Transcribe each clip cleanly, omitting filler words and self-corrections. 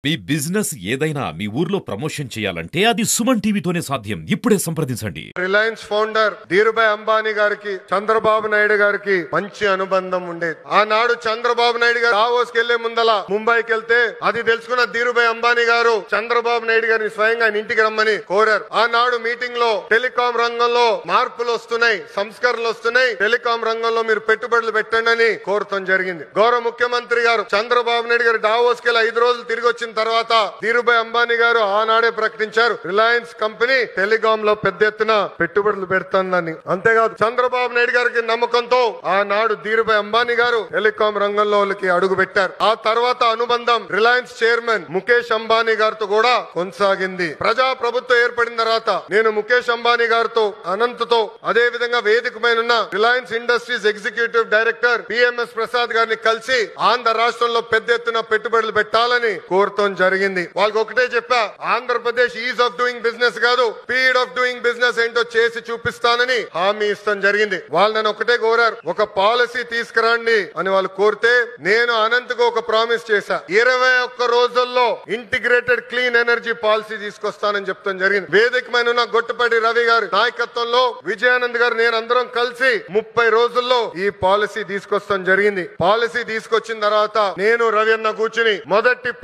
మీ business ఏదైనా మీ ఊర్లో promotion చేయాలంటే అది సుమన్ టీవీతోనే సాధ్యం. ఇప్పుడే సంప్రదించండి. రిలయన్స్ ఫౌండర్ ధీరుభాయ్ అంబానీ గారికి చంద్రబాబు నాయుడు గారికి మంచి అనుబంధం ఉండేది. ఆనాడు చంద్రబాబు నాయుడు గారు దావోస్ కెళ్లే ముందల ముంబైకి వెళ్తే అది తెలుసుకున్న ధీరుభాయ్ అంబానీ గారు చంద్రబాబు నాయుడు గారిని స్వయంగా ఆయన ఇంటికి రమ్మని కోరారు. ఆనాడు మీటింగ్ లో టెలికాం రంగంలో మార్పులు వస్తున్నాయి, సంస్కరణలు వస్తున్నాయి, టెలికాం రంగంలో మీరు పెట్టుబడులు పెట్టండి అని కోరటం జరిగింది. గౌరవ ముఖ్యమంత్రి గారు చంద్రబాబు నాయుడు గారు దావోస్ కెళ్ళి 5 రోజులు తిరిగి వచ్చిన తర్వాత ధీరుభాయ్ అంబానీ గారు ఆనాడే ప్రకటించారు, రిలయన్స్ కంపెనీ టెలికాం లో పెద్ద ఎత్తున పెట్టుబడులు పెడుతుందని. అంతేకాదు చంద్రబాబు నాయుడు గారికి నమ్మకంతో ఆనాడు ధీరుభాయ్ అంబానీ గారు టెలికాం రంగంలోకి అడుగు పెట్టారు. ఆ తర్వాత అనుబంధం రిలయన్స్ చైర్మన్ ముఖేష్ అంబానీ గారితో కూడా కొనసాగింది. ప్రజా ప్రభుత్వం ఏర్పడిన తర్వాత నేను ముఖేష్ అంబానీ గారితో, అనంత్తో, అదే విధంగా వేదిక పైన ఉన్న Reliance industries executive director PMS Prasad గారిని కలిసి ఆంధ్ర రాష్ట్రంలో పెద్ద ఎత్తున పెట్టుబడులు పెట్టాలని కోరుతూ జరిగింది. వాళ్ళకి ఒకటే చెప్పా, Andhra Pradesh is of doing business కాదు, స్పీడ్ ఆఫ్ డూయింగ్ బిజినెస్ ఏంటో చేసి చూపిస్తానని హామీ ఇస్తాం జరిగింది. వాళ్ళు నన్ను ఒకటే కోరారు, ఒక పాలసీ తీసుకురండి అని వాళ్ళు కోరితే నేను అనంతకు ఒక ప్రామిస్ చేశా, 21 రోజుల్లో ఇంటిగ్రేటెడ్ క్లీన్ ఎనర్జీ పాలసీ తీసుకొస్తానని చెప్తాం జరిగింది. వేదిక మీద ఉన్న గొట్టపాటి రవి గారి నాయకత్వంలో విజయానంద్ గారు నేను అందరం కలిసి 30 రోజుల్లో ఈ పాలసీ తీసుకొస్తాం జరిగింది. పాలసీ తీసుకొచ్చిన తర్వాత నేను రవి అన్న కూర్చుని మొదటి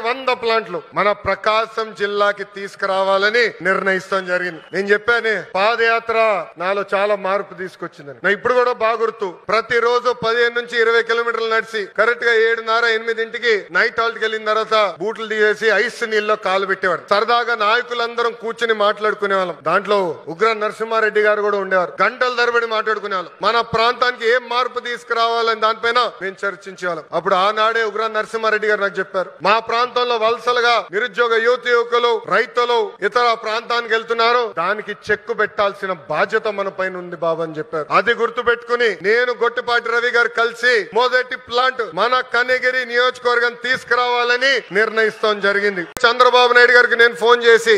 100 ప్లాంట్లు మన ప్రకాశం జిల్లాకి తీసుకురావాలని నిర్ణయిస్తాం జరిగింది. నేను చెప్పాను, పాదయాత్ర నాలో చాలా మార్పు తీసుకొచ్చిందని. నా ఇప్పుడు కూడా బాగా గుర్తు, ప్రతిరోజు 15 నుంచి 20 కిలోమీటర్లు నడిచి కరెక్ట్ గా 7:30-8 నైట్ హాల్ట్ కి వెళ్ళిన తర్వాత బూట్లు తీసేసి ఐస్ నీళ్ళలో కాలు పెట్టేవాడు. సరదాగా నాయకులందరం కూర్చుని మాట్లాడుకునే వాళ్ళం. దాంట్లో ఉగ్ర నరసింహారెడ్డి గారు కూడా ఉండేవారు. గంటల తరబడి మాట్లాడుకునే వాళ్ళం. మన ప్రాంతానికి ఏం మార్పు తీసుకురావాలని దానిపైన మేము చర్చించేవాళ్ళం. అప్పుడు ఆనాడే ఉగ్ర నరసింహారెడ్డి గారు నాకు చెప్పారు, మా ప్రాంతంలో వలసలుగా నిరుద్యోగ యువకులు, రైతులు ఇతర ప్రాంతానికి వెళ్తున్నారు, దానికి చెక్కు పెట్టాల్సిన బాధ్యత మన పైన ఉంది బాబు అని చెప్పారు. అది గుర్తు పెట్టుకుని నేను గొట్టిపాటి రవి గారు కలిసి మొదటి ప్లాంట్ మన కనిగిరి నియోజకవర్గం తీసుకురావాలని నిర్ణయిస్తాం జరిగింది. చంద్రబాబు నాయుడు గారికి నేను ఫోన్ చేసి,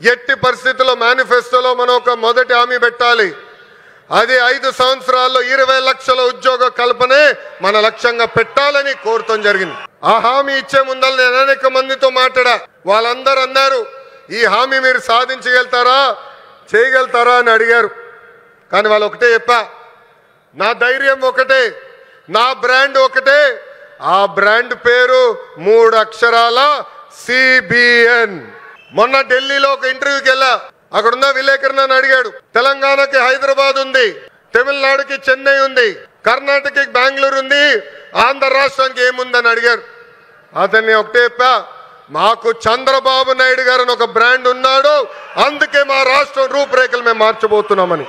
ఎట్టి పరిస్థితుల్లో మేనిఫెస్టోలో మనం ఒక మొదటి హామీ పెట్టాలి, అది 5 సంవత్సరాల్లో 20 లక్షల ఉద్యోగ కల్పనే మన లక్ష్యంగా పెట్టాలని కోరటం జరిగింది. ఆ హామీ ఇచ్చే ముందర నేను అనేక మందితో మాట్లాడా. వాళ్ళందరూ అన్నారు, ఈ హామీ మీరు సాధించగలుగుతారా, చేయగలుగుతారా అని అడిగారు. కానీ వాళ్ళు ఒకటే చెప్పా, నా ధైర్యం ఒకటే, నా బ్రాండ్ ఒకటే, ఆ బ్రాండ్ పేరు 3 అక్షరాల సిబిఎన్. మొన్న ఢిల్లీలో ఒక ఇంటర్వ్యూకి వెళ్ళా. అక్కడున్న విలేకరు నన్ను అడిగాడు, తెలంగాణకి హైదరాబాద్ ఉంది, తమిళనాడుకి చెన్నై ఉంది, కర్ణాటకకి బెంగళూరు ఉంది, ఆంధ్ర రాష్ట్రానికి ఏముందని అడిగారు. అతన్ని ఒకటే చెప్పా, మాకు చంద్రబాబు నాయుడు గారు ఒక బ్రాండ్ ఉన్నాడు, అందుకే మా రాష్ట్రం రూపురేఖలు మేము మార్చబోతున్నామని.